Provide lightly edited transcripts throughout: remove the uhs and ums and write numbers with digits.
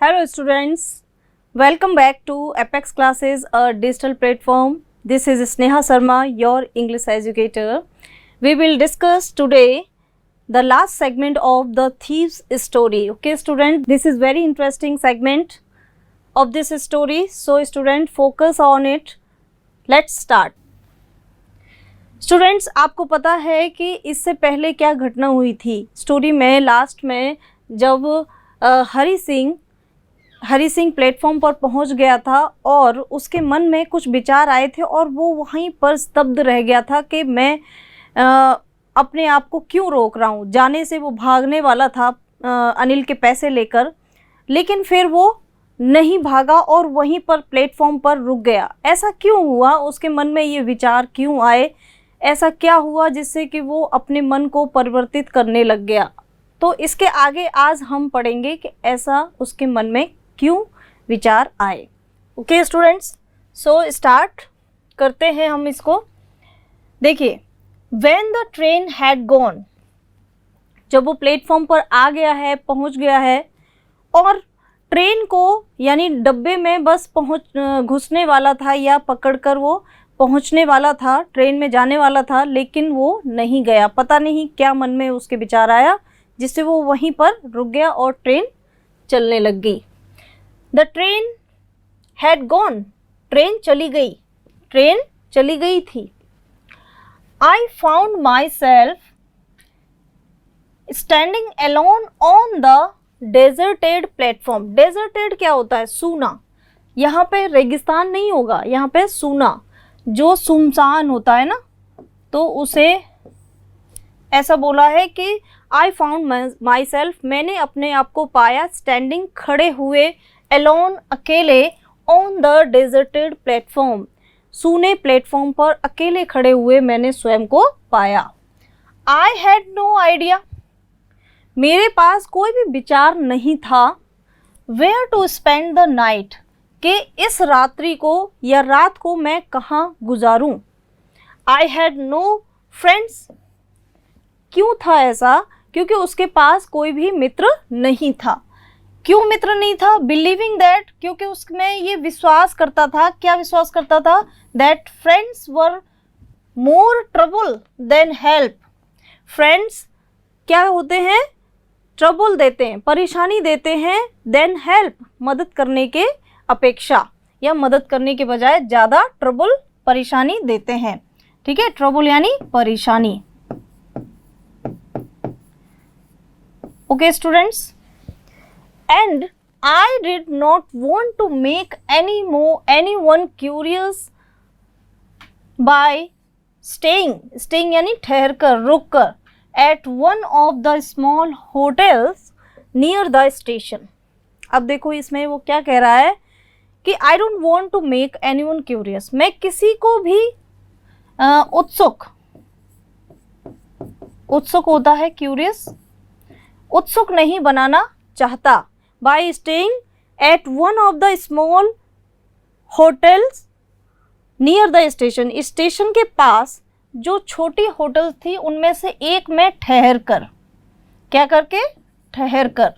Hello students, welcome back to Apex Classes, a digital platform. This is Sneha Sharma, your English educator. We will discuss today the last segment of the thief's story. Okay student, this is very interesting segment of this story. So student, focus on it. Let's start. Students, आपको पता है कि इससे पहले क्या घटना हुई थी स्टोरी में? लास्ट में जब हरी सिंह प्लेटफॉर्म पर पहुंच गया था और उसके मन में कुछ विचार आए थे और वो वहीं पर स्तब्ध रह गया था कि मैं अपने आप को क्यों रोक रहा हूँ। जाने से वो भागने वाला था अनिल के पैसे लेकर, लेकिन फिर वो नहीं भागा और वहीं पर प्लेटफॉर्म पर रुक गया। ऐसा क्यों हुआ? उसके मन में ये विचार क्यों आए? ऐसा क्या हुआ जिससे कि वो अपने मन को परिवर्तित करने लग गया? तो इसके आगे आज हम पढ़ेंगे कि ऐसा उसके मन में क्यों विचार आए। ओके स्टूडेंट्स, सो स्टार्ट करते हैं हम इसको। देखिए, when the train had gone, जब वो प्लेटफॉर्म पर आ गया है, पहुंच गया है और ट्रेन को यानी डब्बे में बस घुसने वाला था या पकड़कर वो पहुंचने वाला था, ट्रेन में जाने वाला था, लेकिन वो नहीं गया। पता नहीं क्या मन में उसके विचार आया जिससे वो वहीं पर रुक गया और ट्रेन चलने लग गई। The train had gone, train चली गई थी। I found my self standing alone on the deserted platform. Deserted क्या होता है? सूना। यहाँ पे रेगिस्तान नहीं होगा, यहाँ पे सूना, जो सुनसान होता है ना, तो उसे ऐसा बोला है कि आई फाउंड माई सेल्फ, मैंने अपने आप को पाया, स्टैंडिंग खड़े हुए, अलोन अकेले, ऑन द डेजर्टेड प्लेटफॉर्म, सूने प्लेटफॉर्म पर अकेले खड़े हुए मैंने स्वयं को पाया। आई हैड नो आइडिया, मेरे पास कोई भी विचार नहीं था, where to spend the night, कि इस रात्रि को या रात को मैं कहाँ गुजारूं। आई हैड नो फ्रेंड्स, क्यों था ऐसा? क्योंकि उसके पास कोई भी मित्र नहीं था। क्यों मित्र नहीं था? बिलीविंग दैट, क्योंकि उसमें ये विश्वास करता था। क्या विश्वास करता था? That friends were more trouble than help. Friends क्या होते हैं? ट्रबल देते हैं, परेशानी देते हैं, देन हेल्प, मदद करने के अपेक्षा या मदद करने के बजाय ज़्यादा ट्रबल, परेशानी देते हैं। ठीक है, ट्रबल यानी परेशानी। Okay students, and I did not want to make anyone curious by staying यानी ठहर कर, रुक कर, at one of the small hotels near the station. अब देखो इसमें वो क्या कह रहा है कि I don't want to make anyone curious, मैं किसी को भी उत्सुक होता है, क्यूरियस, उत्सुक नहीं बनाना चाहता। Bye staying at one of the small hotels near the station, station के पास जो छोटी होटल थी उनमें से एक में ठहर कर, क्या करके? ठहर कर।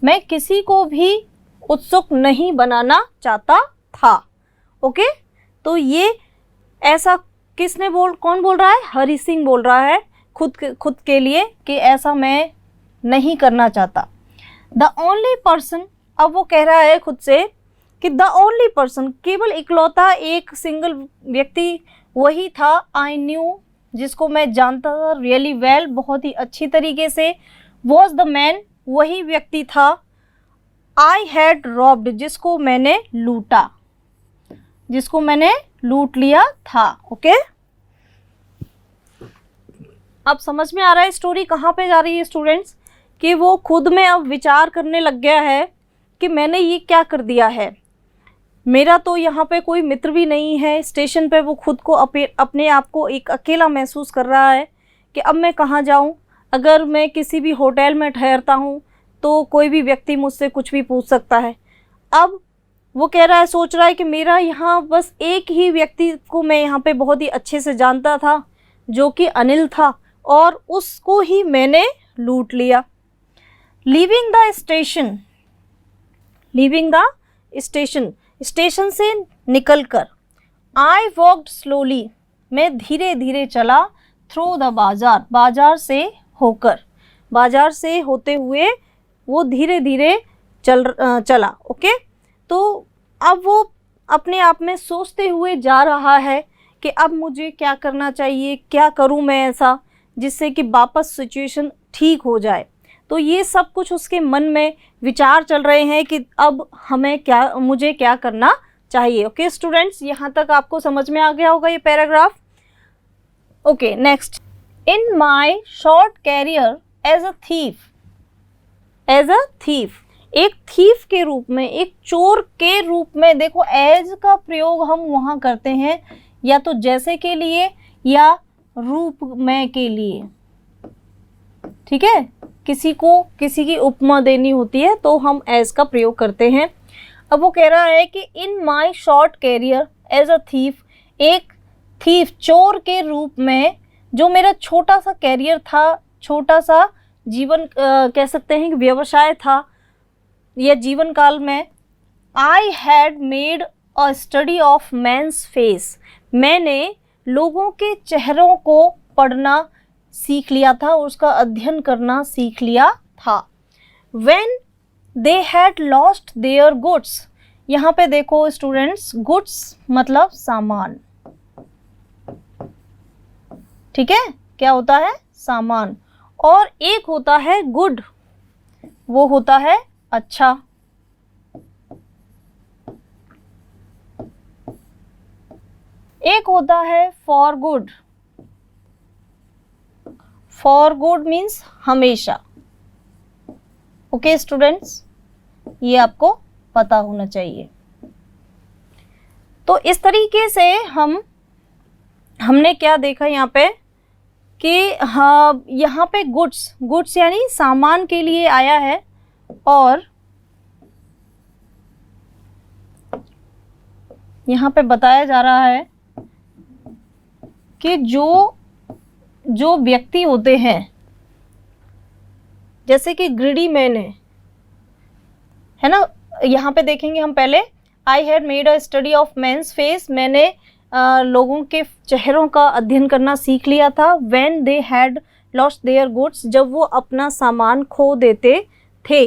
मैं किसी को भी उत्सुक नहीं बनाना चाहता था। ओके, तो ये ऐसा कौन बोल रहा है? हरी सिंह बोल रहा है खुद के लिए कि ऐसा मैं नहीं करना चाहता। द ओनली पर्सन, अब वो कह रहा है खुद से कि द ओनली पर्सन, केवल इकलौता एक सिंगल व्यक्ति वही था, आई न्यू, जिसको मैं जानता था, रियली वेल, बहुत ही अच्छी तरीके से, वॉज द मैन, वही व्यक्ति था, आई हैड रॉब्ड, जिसको मैंने लूट लिया था। ओके, अब समझ में आ रहा है स्टोरी कहाँ पे जा रही है स्टूडेंट्स? कि वो खुद में अब विचार करने लग गया है कि मैंने ये क्या कर दिया है, मेरा तो यहाँ पे कोई मित्र भी नहीं है। स्टेशन पे वो खुद को अपने आप को एक अकेला महसूस कर रहा है कि अब मैं कहाँ जाऊँ। अगर मैं किसी भी होटल में ठहरता हूँ तो कोई भी व्यक्ति मुझसे कुछ भी पूछ सकता है। अब वो कह रहा है, सोच रहा है कि मेरा यहाँ बस एक ही व्यक्ति को मैं यहाँ पे बहुत ही अच्छे से जानता था, जो कि अनिल था, और उसको ही मैंने लूट लिया। Leaving the station, leaving the station, station से निकलकर, आई वॉक्ड स्लोली, मैं धीरे धीरे चला, थ्रू द बाजार, बाजार से होकर, बाजार से होते हुए वो धीरे धीरे चला। ओके, तो अब वो अपने आप में सोचते हुए जा रहा है कि अब मुझे क्या करना चाहिए, क्या करूं मैं ऐसा जिससे कि वापस सिचुएशन ठीक हो जाए। तो ये सब कुछ उसके मन में विचार चल रहे हैं कि अब मुझे क्या करना चाहिए। ओके स्टूडेंट्स, यहाँ तक आपको समझ में आ गया होगा ये paragraph. Okay next, in my short career as a thief, as a thief, एक थीफ के रूप में, एक चोर के रूप में। देखो एज का प्रयोग हम वहाँ करते हैं या तो जैसे के लिए या रूप में के लिए, ठीक है, किसी को किसी की उपमा देनी होती है तो हम एज का प्रयोग करते हैं। अब वो कह रहा है कि in my short career as a thief, एक थीफ चोर के रूप में, जो मेरा छोटा सा कैरियर था, छोटा सा जीवन कह सकते हैं कि व्यवसाय था या जीवन काल में, I had made a study of man's face, मैंने लोगों के चेहरों को पढ़ना सीख लिया था, उसका अध्ययन करना सीख लिया था। When they had lost their goods, यहाँ पे देखो स्टूडेंट्स, गुड्स मतलब सामान, ठीक है, क्या होता है, सामान, और एक होता है गुड, वो होता है अच्छा। एक होता है for good, for good means हमेशा। ओके स्टूडेंट्स, ये आपको पता होना चाहिए। तो इस तरीके से हमने क्या देखा यहाँ पे कि हाँ, यहाँ पे गुड्स, गुड्स यानी सामान के लिए आया है, और यहाँ पे बताया जा रहा है कि जो व्यक्ति होते हैं, जैसे कि ग्रीडी मैन है ना, यहाँ पे देखेंगे हम पहले, I had made a study of man's face, मैंने लोगों के चेहरों का अध्ययन करना सीख लिया था। When they had lost their goods, जब वो अपना सामान खो देते थे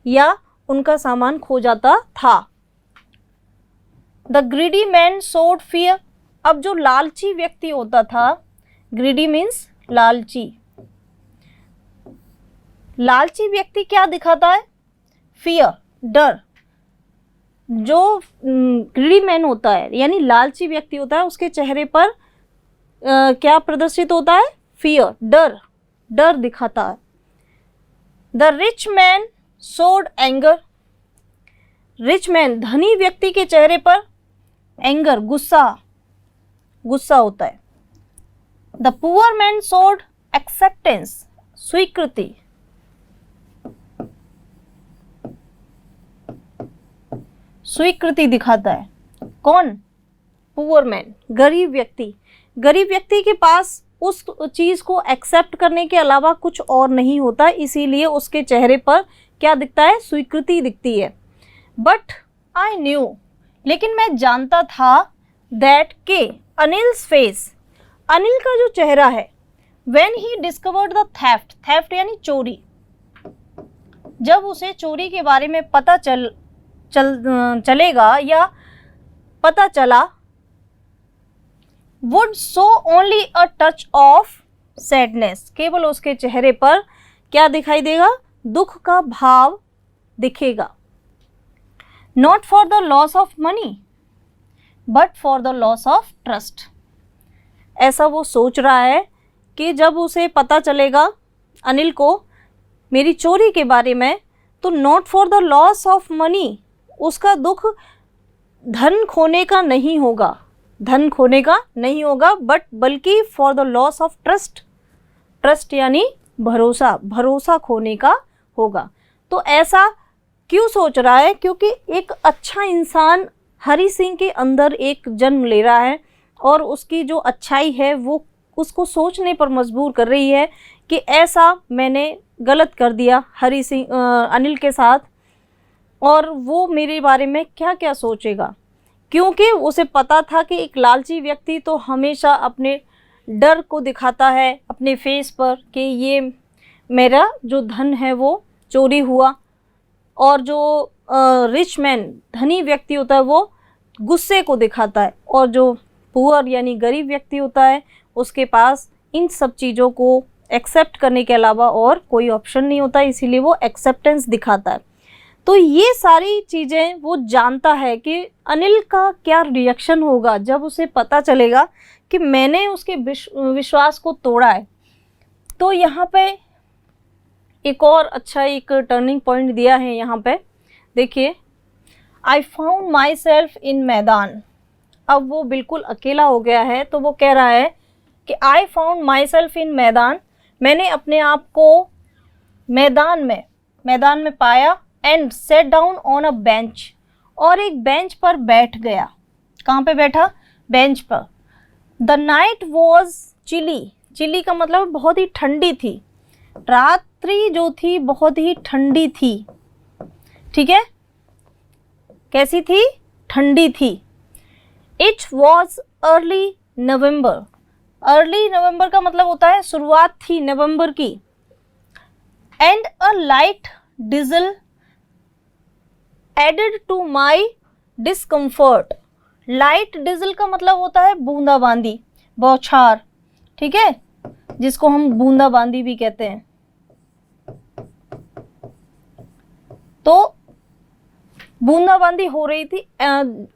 या उनका सामान खो जाता था। द ग्रीडी मैन सोड फियर, अब जो लालची व्यक्ति होता था, ग्रीडी मीन्स लालची, लालची व्यक्ति क्या दिखाता है, फियर, डर। जो ग्रीडी मैन होता है यानी लालची व्यक्ति होता है, उसके चेहरे पर क्या प्रदर्शित होता है, फियर, डर, डर दिखाता है। The rich man showed anger, rich man धनी व्यक्ति के चेहरे पर एंगर, गुस्सा, गुस्सा होता है। The poor man showed acceptance, स्वीकृति, स्वीकृति दिखाता है। कौन, पुअर मैन, गरीब व्यक्ति, गरीब व्यक्ति के पास उस चीज को एक्सेप्ट करने के अलावा कुछ और नहीं होता, इसीलिए उसके चेहरे पर क्या दिखता है, स्वीकृति दिखती है। बट आई न्यू, लेकिन मैं जानता था, दैट के अनिल्स फेस, अनिल का जो चेहरा है, when he discovered the theft, theft यानी चोरी, जब उसे चोरी के बारे में पता चलेगा या पता चला, would show only a touch of sadness, केवल उसके चेहरे पर क्या दिखाई देगा, दुख का भाव दिखेगा। Not for the loss of money but for the loss of trust, ऐसा वो सोच रहा है कि जब उसे पता चलेगा अनिल को मेरी चोरी के बारे में, तो not for the loss of money, उसका दुख धन खोने का नहीं होगा, धन खोने का नहीं होगा, बल्कि for the loss of trust, trust यानी भरोसा, भरोसा खोने का होगा। तो ऐसा क्यों सोच रहा है, क्योंकि एक अच्छा इंसान हरि सिंह के अंदर एक जन्म ले रहा है और उसकी जो अच्छाई है वो उसको सोचने पर मजबूर कर रही है कि ऐसा मैंने गलत कर दिया अनिल के साथ, और वो मेरे बारे में क्या क्या सोचेगा, क्योंकि उसे पता था कि एक लालची व्यक्ति तो हमेशा अपने डर को दिखाता है अपने फेस पर कि ये मेरा जो धन है वो चोरी हुआ, और जो रिच मैन धनी व्यक्ति होता है वो गुस्से को दिखाता है, और जो पुअर यानी गरीब व्यक्ति होता है उसके पास इन सब चीज़ों को एक्सेप्ट करने के अलावा और कोई ऑप्शन नहीं होता, इसीलिए वो एक्सेप्टेंस दिखाता है। तो ये सारी चीज़ें वो जानता है कि अनिल का क्या रिएक्शन होगा जब उसे पता चलेगा कि मैंने उसके विश्वास को तोड़ा है। तो यहाँ पे एक और अच्छा एक टर्निंग पॉइंट दिया है यहाँ पे, देखिए, I found my self in मैदान। अब वो बिल्कुल अकेला हो गया है, तो वो कह रहा है कि I found my self in मैदान, मैंने अपने आप को मैदान में पाया, and sat down on a bench, और एक बेंच पर बैठ गया। कहाँ पे बैठा? बेंच पर। The night was chilly, chilly का मतलब बहुत ही ठंडी थी, रात्रि जो थी बहुत ही ठंडी थी, ठीक है, कैसी थी? ठंडी थी। It was early November, early November का मतलब होता है शुरुआत थी नवंबर की। And a light drizzle added to my discomfort, light drizzle का मतलब होता है बूंदाबांदी, बौछार, ठीक है, जिसको हम बूंदाबांदी भी कहते हैं। तो बूंदाबांदी हो रही थी,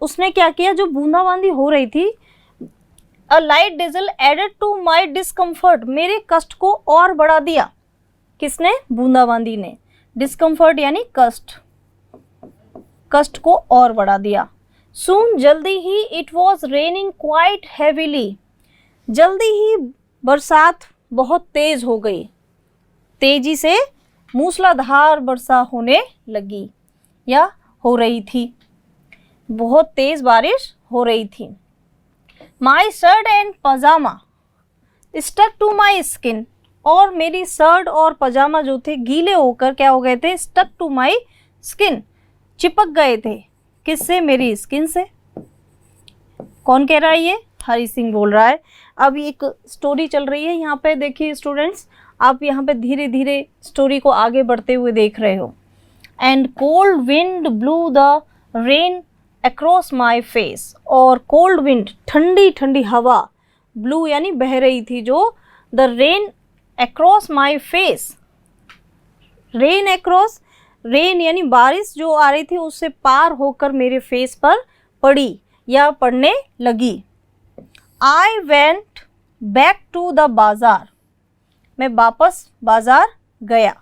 उसने क्या किया, जो बूंदाबांदी हो रही थी, a light drizzle added to my discomfort, मेरे कष्ट को और बढ़ा दिया। किसने? बूंदाबांदी ने। डिस्कम्फर्ट यानी कष्ट, कष्ट को और बढ़ा दिया। सून, जल्दी ही, it was raining quite heavily, जल्दी ही बरसात बहुत तेज हो गई, तेजी से मूसलाधार वर्षा होने लगी या हो रही थी, बहुत तेज बारिश हो रही थी। My shirt and pyjama stuck to my skin, और मेरी शर्ट और पजामा जो थे गीले होकर क्या हो गए थे? स्टक टू माई स्किन, चिपक गए थे। किससे? मेरी स्किन से। कौन कह रहा है? ये हरी सिंह बोल रहा है। अब एक स्टोरी चल रही है यहाँ पे, देखिए स्टूडेंट्स, आप यहाँ पे धीरे धीरे स्टोरी को आगे बढ़ते हुए देख रहे हो। And cold wind blue the rain across my face, और कोल्ड विंड ठंडी ठंडी हवा, ब्लू यानी बह रही थी, जो the rain across my face, rain across, rain यानी बारिश जो आ रही थी उससे पार होकर मेरे फेस पर पड़ी या पड़ने लगी। I went back to the bazaar, मैं वापस बाजार गया।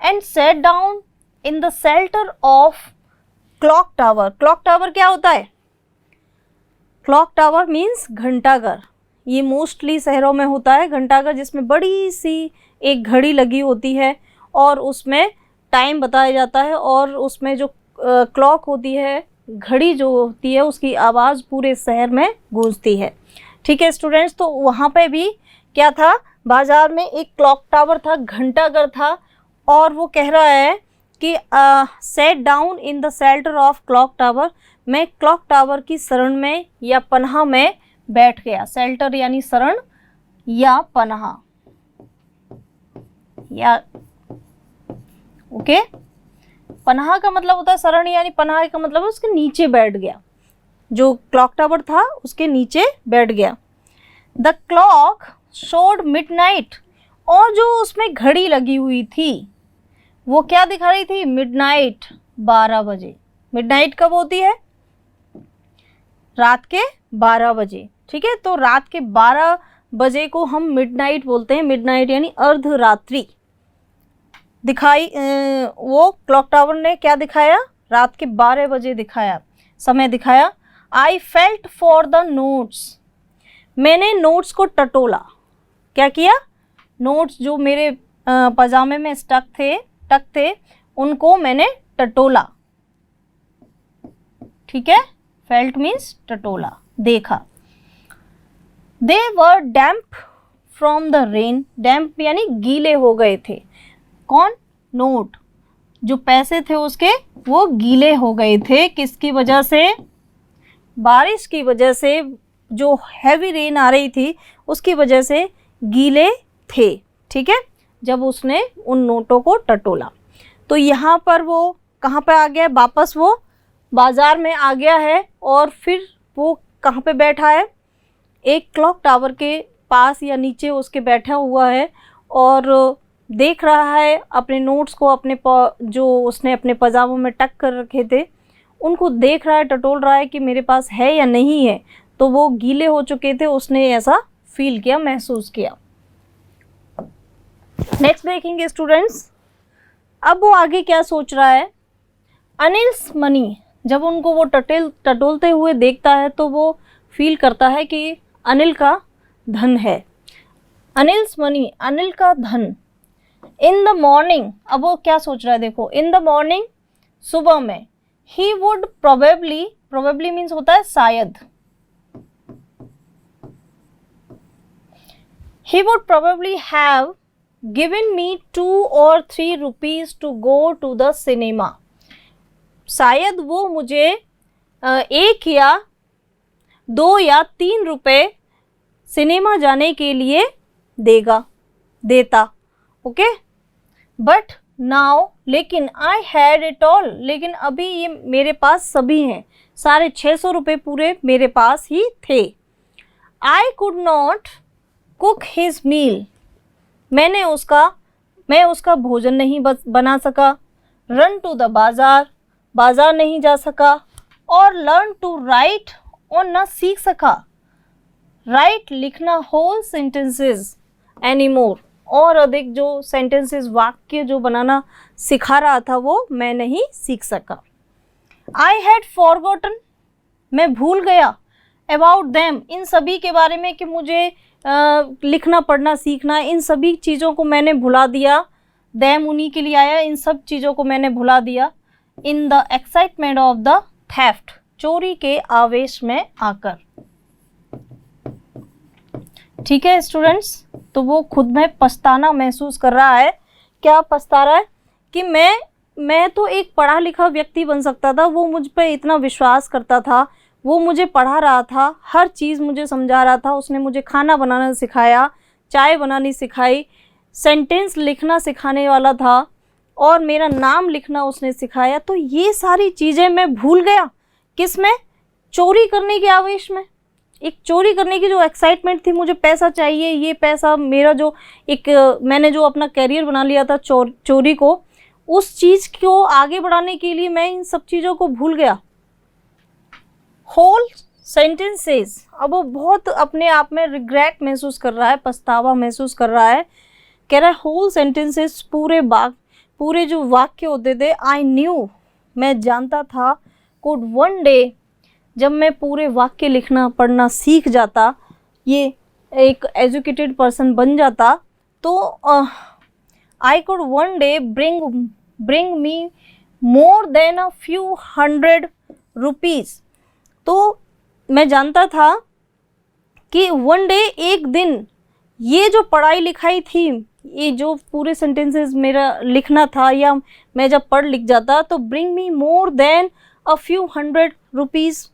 And sat down in the shelter of clock tower, clock tower क्या होता है? क्लॉक टावर मीन्स घंटाघर, ये मोस्टली शहरों में होता है घंटाघर, जिसमें बड़ी सी एक घड़ी लगी होती है और उसमें टाइम बताया जाता है, और उसमें जो क्लॉक होती है, घड़ी जो होती है, उसकी आवाज़ पूरे शहर में गूंजती है। ठीक है स्टूडेंट्स, तो वहाँ पे भी क्या था? बाजार में एक क्लॉक टावर था, घंटाघर था, और वो कह रहा है कि set down in the shelter of clock tower, मैं क्लॉक टावर की शरण में या पनाह में बैठ गया। शेल्टर यानी शरण या पनाह, या ओके, पनाह का मतलब होता है शरण, यानी पनाह का मतलब है उसके नीचे बैठ गया, जो क्लॉक टावर था उसके नीचे बैठ गया। द क्लॉक शोड मिडनाइट, और जो उसमें घड़ी लगी हुई थी वो क्या दिखा रही थी? मिडनाइट, 12 बजे। मिडनाइट कब होती है? रात के 12 बजे। ठीक है, तो रात के 12 बजे को हम मिडनाइट बोलते हैं। मिडनाइट यानी अर्धरात्रि दिखाई, वो क्लॉक टावर ने क्या दिखाया? रात के 12 बजे दिखाया, समय दिखाया। I felt for the notes, मैंने नोट्स को टटोला। क्या किया? नोट्स जो मेरे पजामे में टक थे उनको मैंने टटोला। ठीक है, फेल्ट मीन्स टटोला, देखा। दे वर डैम्प फ्रॉम द रेन, डैम्प यानी गीले हो गए थे। कौन? नोट, जो पैसे थे उसके वो गीले हो गए थे। किसकी वजह से? बारिश की वजह से, जो हैवी रेन आ रही थी उसकी वजह से गीले थे। ठीक है, जब उसने उन नोटों को टटोला। तो यहाँ पर वो कहाँ पे आ गया? वापस वो बाज़ार में आ गया है। और फिर वो कहाँ पे बैठा है? एक क्लॉक टावर के पास या नीचे उसके बैठा हुआ है और देख रहा है अपने नोट्स को, अपने जो उसने अपने पजामों में टक कर रखे थे उनको देख रहा है, टटोल रहा है कि मेरे पास है या नहीं है। तो वो गीले हो चुके थे, उसने ऐसा फील किया, महसूस किया। नेक्स्ट देखेंगे स्टूडेंट्स, अब वो आगे क्या सोच रहा है? अनिल्स मनी, जब उनको वो टटोलते हुए देखता है तो वो फील करता है कि अनिल का धन है। अनिल्स मनी, अनिल का धन। इन द मॉर्निंग, अब वो क्या सोच रहा है देखो, इन द मॉर्निंग, सुबह में, he would probably, probably means होता है शायद, he would probably have given me 2 or 3 rupees to go to the cinema। शायद वो मुझे 1 या 2 या 3 रुपए सिनेमा जाने के लिए देता। ओके, बट नाउ, लेकिन आई हैड इट ऑल, लेकिन अभी ये मेरे पास सभी हैं, सारे 600 रुपये पूरे मेरे पास ही थे। I could not cook his meal, मैं उसका भोजन नहीं बना सका। रन टू द बाज़ार नहीं जा सका। और लर्न टू राइट, और ना सीख सका राइट, लिखना, होल सेंटेंसेस एनीमोर, और अधिक जो सेंटेंसेस, वाक्य जो बनाना सिखा रहा था वो मैं नहीं सीख सका। आई हैड फॉरगॉटन, मैं भूल गया। अबाउट देम, इन सभी के बारे में, कि मुझे लिखना पढ़ना सीखना, इन सभी चीज़ों को मैंने भुला दिया। देम उन्हीं के लिए आया, इन सब चीज़ों को मैंने भुला दिया। In the excitement of the theft, चोरी के आवेश में आकर। ठीक है स्टूडेंट्स, तो वो खुद में पछताना महसूस कर रहा है। क्या पछता रहा है? कि मैं तो एक पढ़ा लिखा व्यक्ति बन सकता था, वो मुझ पर इतना विश्वास करता था, वो मुझे पढ़ा रहा था, हर चीज़ मुझे समझा रहा था, उसने मुझे खाना बनाना सिखाया, चाय बनानी सिखाई, सेंटेंस लिखना सिखाने वाला था, और मेरा नाम लिखना उसने सिखाया। तो ये सारी चीज़ें मैं भूल गया। किस में? चोरी करने के आवेश में। एक चोरी करने की जो एक्साइटमेंट थी, मुझे पैसा चाहिए, ये पैसा मेरा जो एक मैंने जो अपना कैरियर बना लिया था चोरी को, उस चीज़ को आगे बढ़ाने के लिए मैं इन सब चीज़ों को भूल गया। होल सेंटेंसेस, अब वो बहुत अपने आप में रिग्रेट महसूस कर रहा है, पछतावा महसूस कर रहा है। कह रहा है होल सेंटेंसेस, पूरे जो वाक्य होते थे, आई न्यू, मैं जानता था, कुड वन डे, जब मैं पूरे वाक्य लिखना पढ़ना सीख जाता, ये एक एजुकेटेड पर्सन बन जाता, तो I could one day bring me more than a few 100 rupees. तो मैं जानता था कि वन डे, एक दिन, ये जो पढ़ाई लिखाई थी, ये जो पूरे सेंटेंसेस मेरा लिखना था, या मैं जब पढ़ लिख जाता, तो bring me more than a few 100 rupees,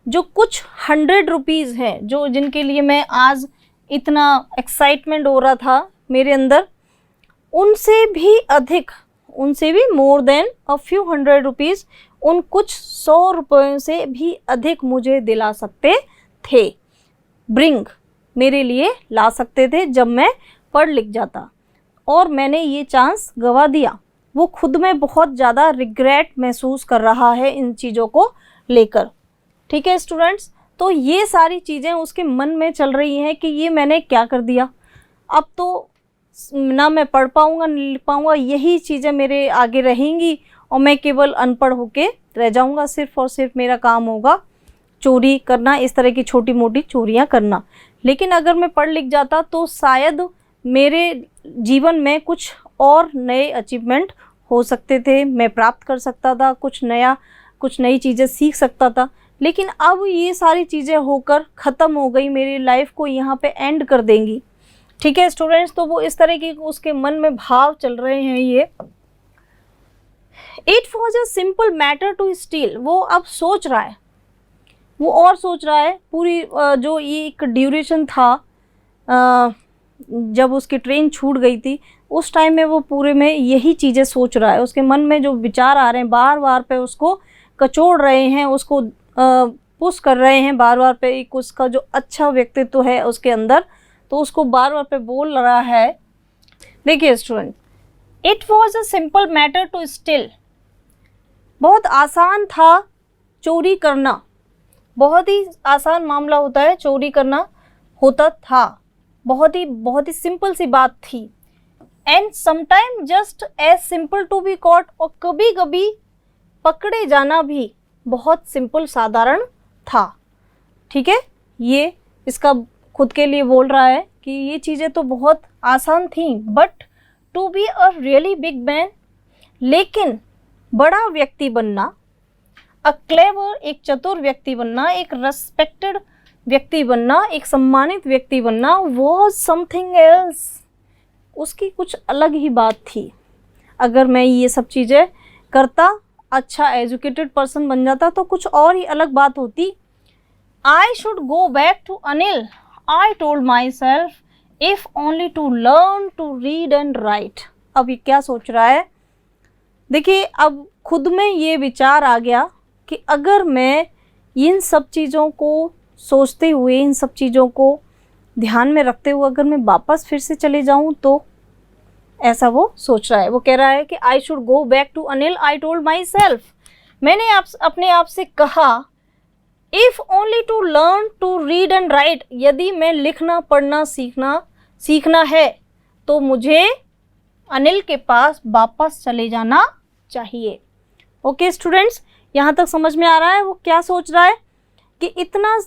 जो कुछ 100 रुपीज़ हैं, जो जिनके लिए मैं आज इतना एक्साइटमेंट हो रहा था मेरे अंदर, उनसे भी अधिक, उनसे भी more than a few 100 rupees, उन कुछ 100 रुपयों से भी अधिक मुझे दिला सकते थे। ब्रिंग, मेरे लिए ला सकते थे जब मैं पढ़ लिख जाता, और मैंने ये चांस गंवा दिया। वो खुद में बहुत ज़्यादा रिग्रेट महसूस कर रहा है इन चीज़ों को लेकर। ठीक है स्टूडेंट्स, तो ये सारी चीज़ें उसके मन में चल रही हैं कि ये मैंने क्या कर दिया, अब तो ना मैं पढ़ पाऊँगा, ना लिख पाऊँगा, यही चीज़ें मेरे आगे रहेंगी, और मैं केवल अनपढ़ होके रह जाऊँगा, सिर्फ़ और सिर्फ मेरा काम होगा चोरी करना, इस तरह की छोटी मोटी चोरियाँ करना। लेकिन अगर मैं पढ़ लिख जाता तो शायद मेरे जीवन में कुछ और नए अचीवमेंट हो सकते थे, मैं प्राप्त कर सकता था, कुछ नई चीज़ें सीख सकता था। लेकिन अब ये सारी चीज़ें होकर ख़त्म हो गई, मेरी लाइफ को यहाँ पे एंड कर देंगी। ठीक है स्टूडेंट्स, तो वो इस तरह की उसके मन में भाव चल रहे हैं ये। It was a simple matter to steal, वो अब सोच रहा है, वो और सोच रहा है। पूरी जो ये एक ड्यूरेशन था जब उसकी ट्रेन छूट गई थी, उस टाइम में वो पूरे में यही चीज़ें सोच रहा है। उसके मन में जो विचार आ रहे हैं बार बार पे उसको कचोड़ रहे हैं, उसको पुश कर रहे हैं बार बार पे। एक उसका जो अच्छा व्यक्तित्व है उसके अंदर, तो उसको बार बार पे बोल रहा है। देखिए student, it was a simple matter to steal, बहुत आसान था चोरी करना, बहुत ही आसान मामला होता है चोरी करना, होता था, बहुत ही सिंपल सी बात थी। And sometime just as simple to be caught, और कभी कभी पकड़े जाना भी बहुत सिंपल साधारण था। ठीक है, ये इसका खुद के लिए बोल रहा है कि ये चीज़ें तो बहुत आसान थी, but to be a really big man, लेकिन बड़ा व्यक्ति बनना, अ क्लेवर, एक चतुर व्यक्ति बनना, एक रेस्पेक्टेड व्यक्ति बनना, एक सम्मानित व्यक्ति बनना, वॉज समथिंग एल्स, उसकी कुछ अलग ही बात थी। अगर मैं ये सब चीज़ें करता, अच्छा एजुकेटेड पर्सन बन जाता, तो कुछ और ही अलग बात होती। I should go back to Anil, I told myself, if only to learn to read and write. अब ये क्या सोच रहा है, देखिए अब खुद में ये विचार आ गया कि अगर मैं इन सब चीज़ों को सोचते हुए, इन सब चीज़ों को ध्यान में रखते हुए अगर मैं वापस फिर से चले जाऊं, तो ऐसा वो सोच रहा है। वो कह रहा है कि I should go back to Anil, I told myself, मैंने अपने आप से कहा, if only to learn to read and write, यदि मैं लिखना पढ़ना सीखना है तो मुझे अनिल के पास वापस चले जाना चाहिए। ओके स्टूडेंट्स, यहाँ तक समझ में आ रहा है वो क्या सोच रहा है कि इतना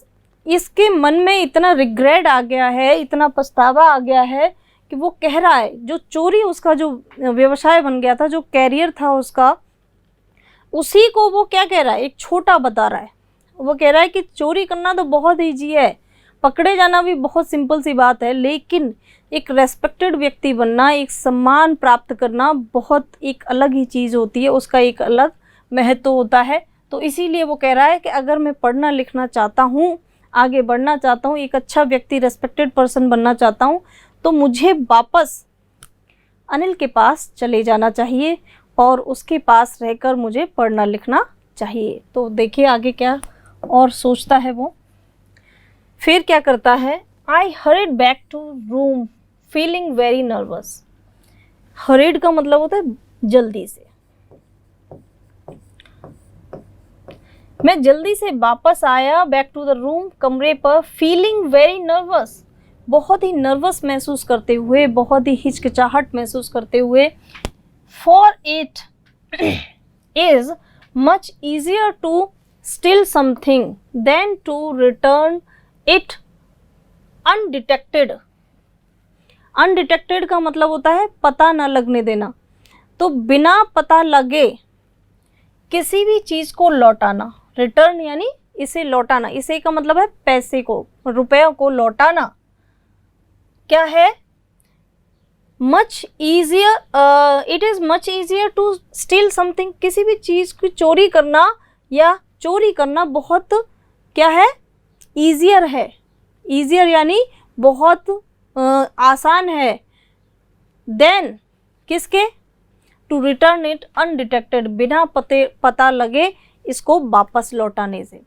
इसके मन में इतना रिग्रेट आ गया है, इतना पछतावा आ गया है कि वो कह रहा है, जो चोरी उसका जो व्यवसाय बन गया था, जो कैरियर था उसका, उसी को वो क्या कह रहा है, एक छोटा बता रहा है। वो कह रहा है कि चोरी करना तो बहुत ईजी है, पकड़े जाना भी बहुत सिंपल सी बात है, लेकिन एक रेस्पेक्टेड व्यक्ति बनना, एक सम्मान प्राप्त करना बहुत एक अलग ही चीज़ होती है, उसका एक अलग महत्व होता है। तो इसीलिए वो कह रहा है कि अगर मैं पढ़ना लिखना चाहता हूँ, आगे बढ़ना चाहता हूँ, एक अच्छा व्यक्ति रेस्पेक्टेड पर्सन बनना चाहता हूँ, तो मुझे वापस अनिल के पास चले जाना चाहिए और उसके पास रहकर मुझे पढ़ना लिखना चाहिए। तो देखिए आगे क्या और सोचता है वो। फिर क्या करता है, I hurried back to room feeling very nervous. Hurried का मतलब होता है जल्दी से, मैं जल्दी से वापस आया, बैक टू द रूम, कमरे पर, फीलिंग वेरी नर्वस, बहुत ही नर्वस महसूस करते हुए, बहुत ही हिचकिचाहट महसूस करते हुए। For it is much easier to steal something than to return it undetected. Undetected का मतलब होता है पता न लगने देना, तो बिना पता लगे किसी भी चीज़ को लौटाना। रिटर्न यानी इसे लौटाना, इसे का मतलब है पैसे को, रुपयों को लौटाना। क्या है, much easier, it is much easier to steal something, किसी भी चीज़ की चोरी करना या चोरी करना बहुत क्या है, ईजियर है। ईजियर यानी बहुत आसान है। देन किसके, टू रिटर्न इट अनडिटेक्टेड, बिना पता लगे इसको वापस लौटाने से।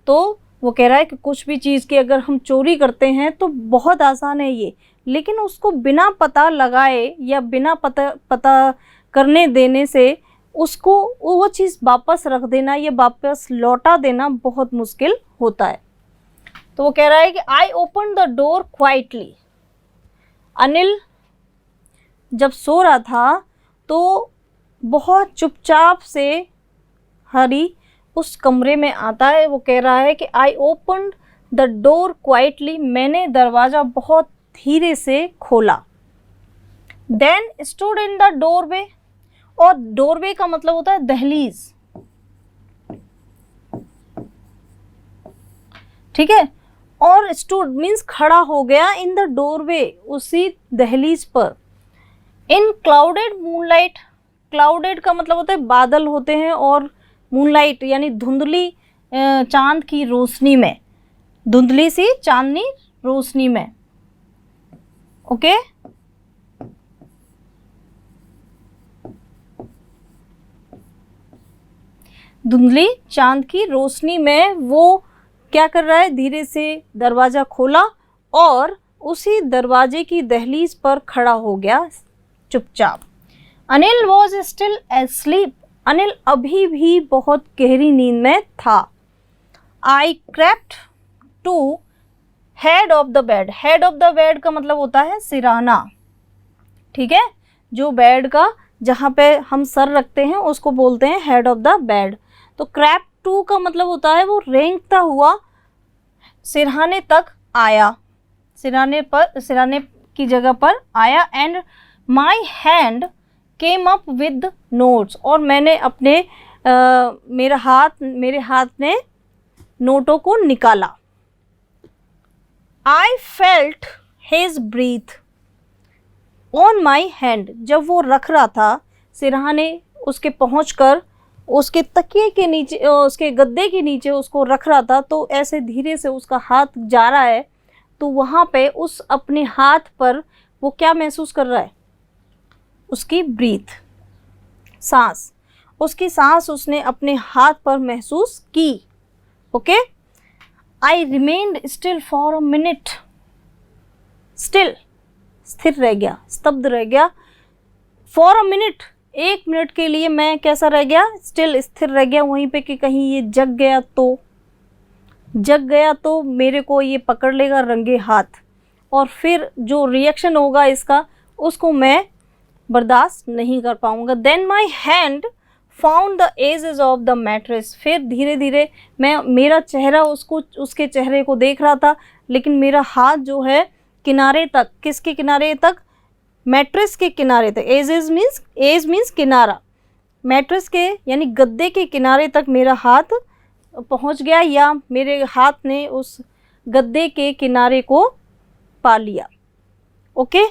तो वो कह रहा है कि कुछ भी चीज़ की अगर हम चोरी करते हैं तो बहुत आसान है ये, लेकिन उसको बिना पता लगाए या बिना पता करने देने से उसको वो चीज़ वापस रख देना या वापस लौटा देना बहुत मुश्किल होता है। तो वो कह रहा है कि I open the door quietly. Anil जब सो रहा था तो बहुत चुपचाप से हरी उस कमरे में आता है। वो कह रहा है कि I open the door quietly, मैंने दरवाज़ा बहुत धीरे से खोला। Then stood in the doorway, और डोरवे का मतलब होता है दहलीज, ठीक है। और स्टूड मीन्स खड़ा हो गया, इन द डोरवे, उसी दहलीज पर, इन क्लाउडेड मूनलाइट, क्लाउडेड का मतलब होता है बादल होते हैं, और मूनलाइट यानी धुंधली चांद की रोशनी में, धुंधली सी चांदनी रोशनी में। ओके, धुंधली चांद की रोशनी में वो क्या कर रहा है, धीरे से दरवाजा खोला और उसी दरवाजे की दहलीज पर खड़ा हो गया चुपचाप। Anil was still asleep, Anil अभी भी बहुत गहरी नींद में था। I crept to head of the bed, head of the bed का मतलब होता है सिरहाना, ठीक है, जो बेड का जहाँ पे हम सर रखते हैं उसको बोलते हैं हेड ऑफ द बेड। तो क्रैप टू का मतलब होता है वो रेंगता हुआ सिरहाने तक आया, सिरहाने की जगह पर आया। And my hand came up with notes, और मैंने अपने मेरे हाथ ने नोटों को निकाला। I felt his breath on my hand, जब वो रख रहा था सिरहाने उसके पहुंचकर उसके तकिए के नीचे, उसके गद्दे के नीचे उसको रख रहा था, तो ऐसे धीरे से उसका हाथ जा रहा है, तो वहाँ पे उस अपने हाथ पर वो क्या महसूस कर रहा है, उसकी ब्रीथ, सांस, उसकी सांस उसने अपने हाथ पर महसूस की। Okay, I remained still for a minute, still स्थिर रह गया, स्तब्ध रह गया, फॉर अ मिनट, 1 मिनट के लिए मैं कैसा रह गया, स्टिल स्थिर रह गया वहीं पे, कि कहीं ये जग गया तो मेरे को ये पकड़ लेगा रंगे हाथ, और फिर जो रिएक्शन होगा इसका उसको मैं बर्दाश्त नहीं कर पाऊंगा। Then my hand found the edges of the mattress, फिर धीरे धीरे मेरा चेहरा उसके चेहरे को देख रहा था, लेकिन मेरा हाथ जो है किनारे तक, किसके किनारे तक, मैट्रेस के किनारे तक, एज मीन्स किनारा, मैट्रेस के यानी गद्दे के किनारे तक मेरा हाथ पहुंच गया, या मेरे हाथ ने उस गद्दे के किनारे को पा लिया। Okay,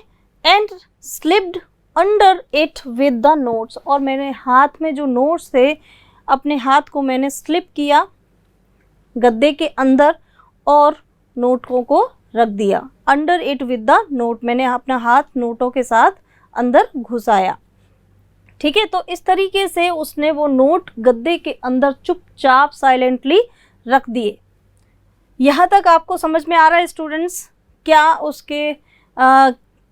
and slipped under it with the notes, और मैंने हाथ में जो नोट्स थे अपने हाथ को मैंने स्लिप किया गद्दे के अंदर और नोटों को रख दिया। Under it with the note, मैंने अपना हाथ नोटों के साथ अंदर घुसाया। ठीक है, तो इस तरीके से उसने वो नोट गद्दे के अंदर चुपचाप साइलेंटली रख दिए। यहाँ तक आपको समझ में आ रहा है स्टूडेंट्स, क्या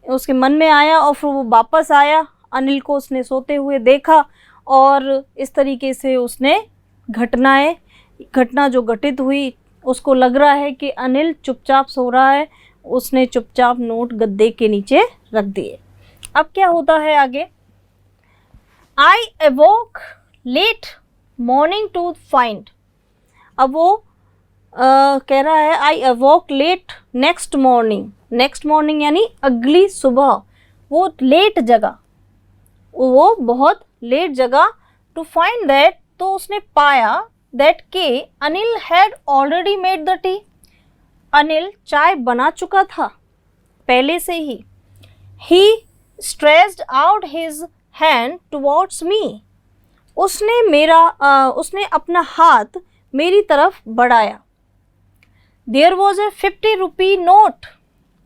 उसके मन में आया, और फिर वो वापस आया, अनिल को उसने सोते हुए देखा, और इस तरीके से उसने घटना जो घटित हुई, उसको लग रहा है कि अनिल चुपचाप सो रहा है, उसने चुपचाप नोट गद्दे के नीचे रख दिए। अब क्या होता है आगे, I awoke late morning to find, अब वो कह रहा है I awoke late next morning यानी अगली सुबह, वो लेट जगा, वो बहुत लेट जगा, टू फाइंड दैट, तो उसने पाया दैट के Anil had already made the tea, Anil चाय बना चुका था पहले से ही। He stretched out his hand towards me, उसने अपना हाथ मेरी तरफ बढ़ाया। There was a 50 rupee note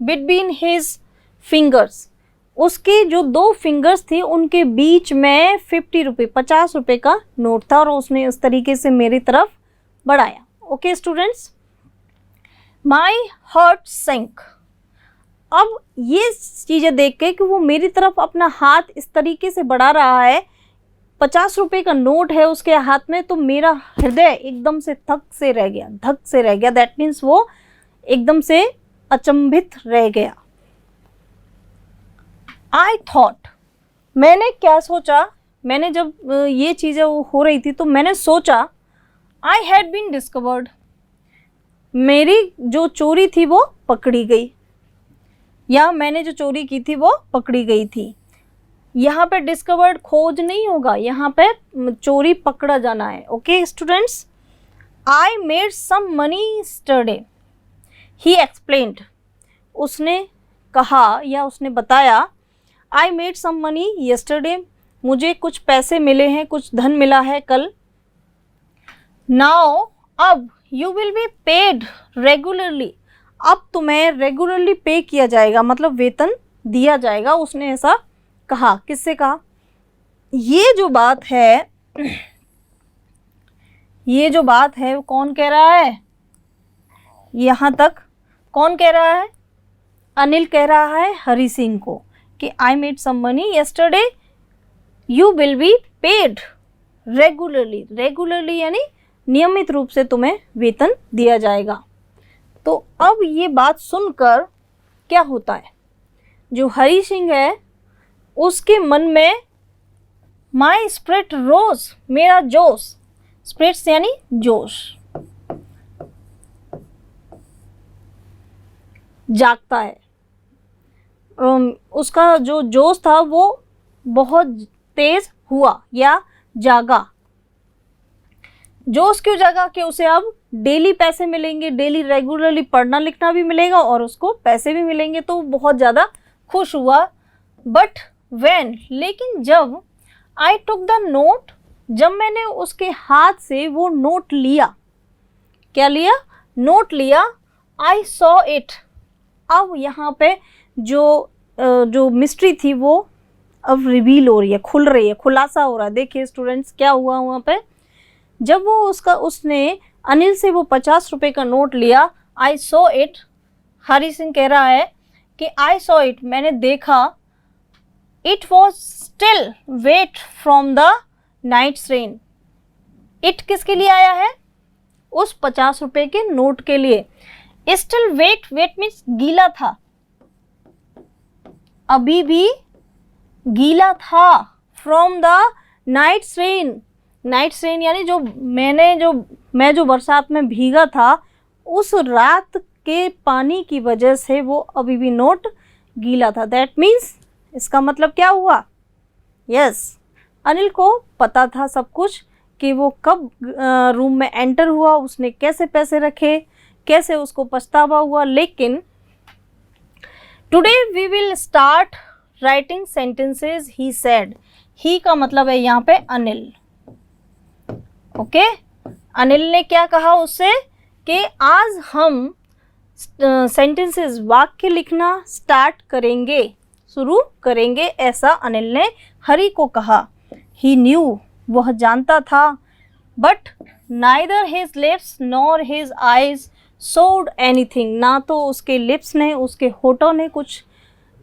between his fingers, उसके जो 2 फिंगर्स थी उनके बीच में 50 रुपये 50 रुपये का नोट था, और उसने उस तरीके से मेरी तरफ बढ़ाया। Okay students, my heart sink, अब ये चीज़ें देख के कि वो मेरी तरफ अपना हाथ इस तरीके से बढ़ा रहा है, 50 रुपये का नोट है उसके हाथ में, तो मेरा हृदय एकदम से धक से रह गया, दैट मीन्स वो एकदम से अचंभित रह गया। आई थॉट, मैंने क्या सोचा, मैंने जब ये चीज़ें हो रही थी तो मैंने सोचा, आई हैड बीन डिस्कवर्ड, मेरी जो चोरी थी वो पकड़ी गई, या मैंने जो चोरी की थी वो पकड़ी गई थी। यहाँ पे डिस्कवर्ड खोज नहीं होगा, यहाँ पे चोरी पकड़ा जाना है। Okay students, I made some money yesterday, he explained, उसने कहा या उसने बताया, I made some money yesterday, मुझे कुछ पैसे मिले हैं, कुछ धन मिला है कल। नाउ, अब, you will be paid regularly, अब तुम्हें रेगुलरली पे किया जाएगा, मतलब वेतन दिया जाएगा। उसने ऐसा कहा। किससे कहा? ये जो बात है, ये जो बात है वो कौन कह रहा है? यहाँ तक कौन कह रहा है? अनिल कह रहा है हरि सिंह को कि I made some money yesterday, you will be paid regularly. Regularly यानी नियमित रूप से तुम्हें वेतन दिया जाएगा। तो अब ये बात सुनकर क्या होता है? जो हरि सिंह है उसके मन में माई स्पिरिट रोज, मेरा जोश, स्पिरिट्स यानी जोश, जागता है। उसका जो जोश था वो बहुत तेज हुआ या जागा। जोश क्यों जागा? कि उसे अब डेली पैसे मिलेंगे, डेली रेगुलरली पढ़ना लिखना भी मिलेगा और उसको पैसे भी मिलेंगे, तो बहुत ज़्यादा खुश हुआ। बट व्हेन, लेकिन जब, आई टुक द नोट, जब मैंने उसके हाथ से वो नोट लिया, क्या लिया? नोट लिया। आई सॉ इट, अब यहाँ पे जो मिस्ट्री थी वो अब रिवील हो रही है, खुल रही है, खुलासा हो रहा है। देखिए स्टूडेंट्स क्या हुआ वहाँ पे, जब वो उसने अनिल से वो 50 रुपये का नोट लिया, I saw it, Hari Singh कह रहा है कि आई सॉ इट, मैंने देखा, it was still wet from the night's rain. It किसके लिए आया है? उस 50 रुपये के नोट के लिए। स्टिल वेट, वेट मीन्स गीला था, अभी भी गीला था। From the night's rain, night's rain यानी मैं जो बरसात में भीगा था, उस रात के पानी की वजह से वो अभी भी नोट गीला था। दैट मीन्स, इसका मतलब क्या हुआ? यस, अनिल को पता था सब कुछ कि वो कब रूम में एंटर हुआ, उसने कैसे पैसे रखे, कैसे उसको पछतावा हुआ। लेकिन today we will start writing sentences, he said. He का मतलब है यहाँ पे अनिल। ओके, अनिल ने क्या कहा उससे कि आज हम सेंटेंसेस, वाक्य लिखना स्टार्ट करेंगे, शुरू करेंगे, ऐसा अनिल ने हरि को कहा। ही न्यू, वह जानता था, but neither his lips nor his eyes showed anything, ना तो उसके लिप्स ने, उसके होठों ने कुछ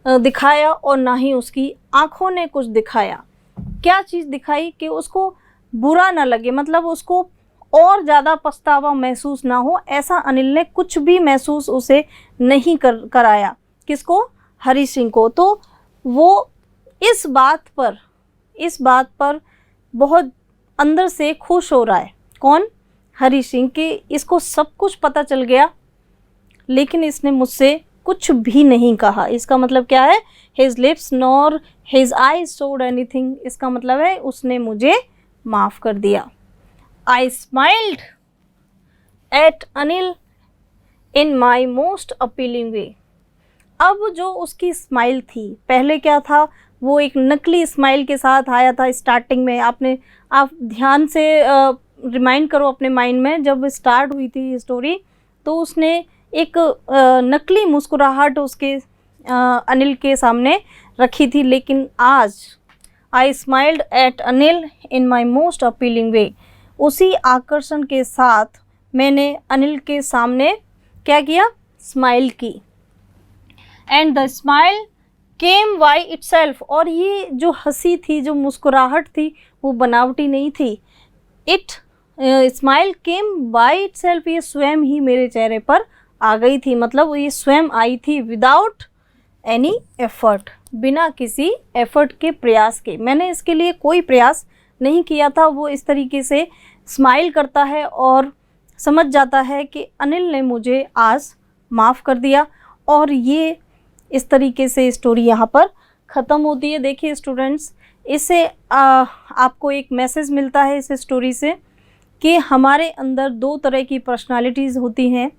दिखाया और ना ही उसकी आँखों ने कुछ दिखाया। क्या चीज़ दिखाई? कि उसको बुरा ना लगे, मतलब उसको और ज़्यादा पछतावा महसूस ना हो, ऐसा अनिल ने कुछ भी महसूस उसे नहीं कराया। किसको? हरि सिंह को। तो वो इस बात पर बहुत अंदर से खुश हो रहा है। कौन? हरि सिंह। कि इसको सब कुछ पता चल गया, लेकिन इसने मुझसे कुछ भी नहीं कहा। इसका मतलब क्या है? His lips nor his eyes showed anything, इसका मतलब है उसने मुझे माफ़ कर दिया। I smiled at Anil in my most appealing way. अब जो उसकी स्माइल थी, पहले क्या था, वो एक नकली स्माइल के साथ आया था स्टार्टिंग में। आप ध्यान से रिमाइंड करो अपने माइंड में, जब स्टार्ट हुई थी ये स्टोरी, तो उसने एक नकली मुस्कुराहट उसके अनिल के सामने रखी थी। लेकिन आज, I smiled at Anil in my most appealing way, उसी आकर्षण के साथ मैंने अनिल के सामने क्या किया? स्माइल की। And the smile came by itself, और ये जो हंसी थी, जो मुस्कुराहट थी, वो बनावटी नहीं थी। It smile came by itself, ये स्वयं ही मेरे चेहरे पर आ गई थी, मतलब ये स्वयं आई थी। विदाउट एनी एफर्ट, बिना किसी एफर्ट के, प्रयास के। मैंने इसके लिए कोई प्रयास नहीं किया था। वो इस तरीके से स्माइल करता है और समझ जाता है कि अनिल ने मुझे आज माफ़ कर दिया। और ये इस तरीके से स्टोरी यहाँ पर ख़त्म होती है। देखिए स्टूडेंट्स, इससे आपको एक मैसेज मिलता है इस स्टोरी से कि हमारे अंदर दो तरह की पर्सनालिटीज़ होती हैं।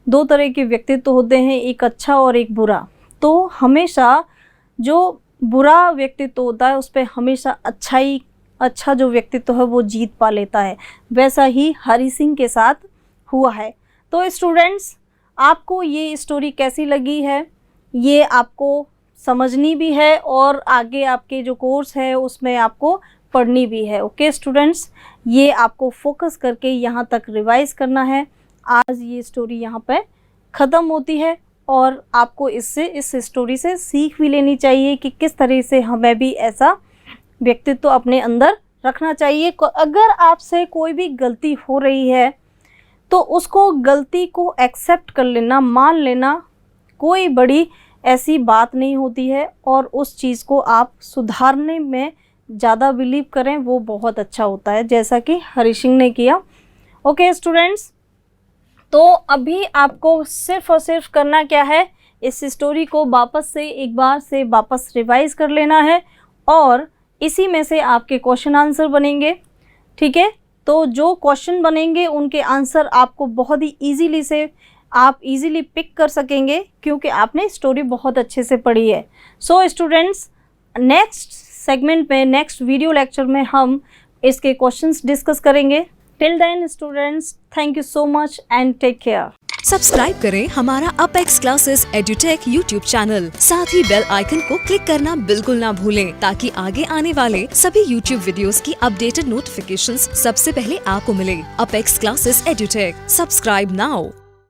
दो तरह के व्यक्तित्व होते हैं, एक अच्छा और एक बुरा। तो हमेशा जो बुरा व्यक्तित्व होता है उस पर हमेशा अच्छा जो व्यक्तित्व है वो जीत पा लेता है। वैसा ही हरि सिंह के साथ हुआ है। तो स्टूडेंट्स, आपको ये स्टोरी कैसी लगी है, ये आपको समझनी भी है और आगे आपके जो कोर्स है उसमें आपको पढ़नी भी है। ओके स्टूडेंट्स, ये आपको फोकस करके यहाँ तक रिवाइज करना है। आज ये स्टोरी यहाँ पे ख़त्म होती है और आपको इस स्टोरी से सीख भी लेनी चाहिए कि किस तरह से हमें भी ऐसा व्यक्तित्व अपने अंदर रखना चाहिए। अगर आपसे कोई भी गलती हो रही है तो उसको गलती को एक्सेप्ट कर लेना, मान लेना, कोई बड़ी ऐसी बात नहीं होती है और उस चीज़ को आप सुधारने में ज़्यादा बिलीव करें, वो बहुत अच्छा होता है, जैसा कि हरि सिंह ने किया। ओके स्टूडेंट्स, तो अभी आपको सिर्फ और सिर्फ करना क्या है, इस स्टोरी को एक बार से वापस रिवाइज कर लेना है और इसी में से आपके क्वेश्चन आंसर बनेंगे। ठीक है, तो जो क्वेश्चन बनेंगे उनके आंसर आपको बहुत ही ईजीली पिक कर सकेंगे क्योंकि आपने स्टोरी बहुत अच्छे से पढ़ी है। सो स्टूडेंट्स, नेक्स्ट सेगमेंट में, नेक्स्ट वीडियो लेक्चर में हम इसके क्वेश्चंस डिस्कस करेंगे। Till then students, thank you so much and take care. Subscribe करें हमारा Apex classes Edutech YouTube channel. साथ ही बेल आइकन को क्लिक करना बिल्कुल ना भूलें ताकि आगे आने वाले सभी यूट्यूब वीडियोस की अपडेटेड नोटिफिकेशंस सबसे पहले आपको मिले। Apex classes Edutech, subscribe now.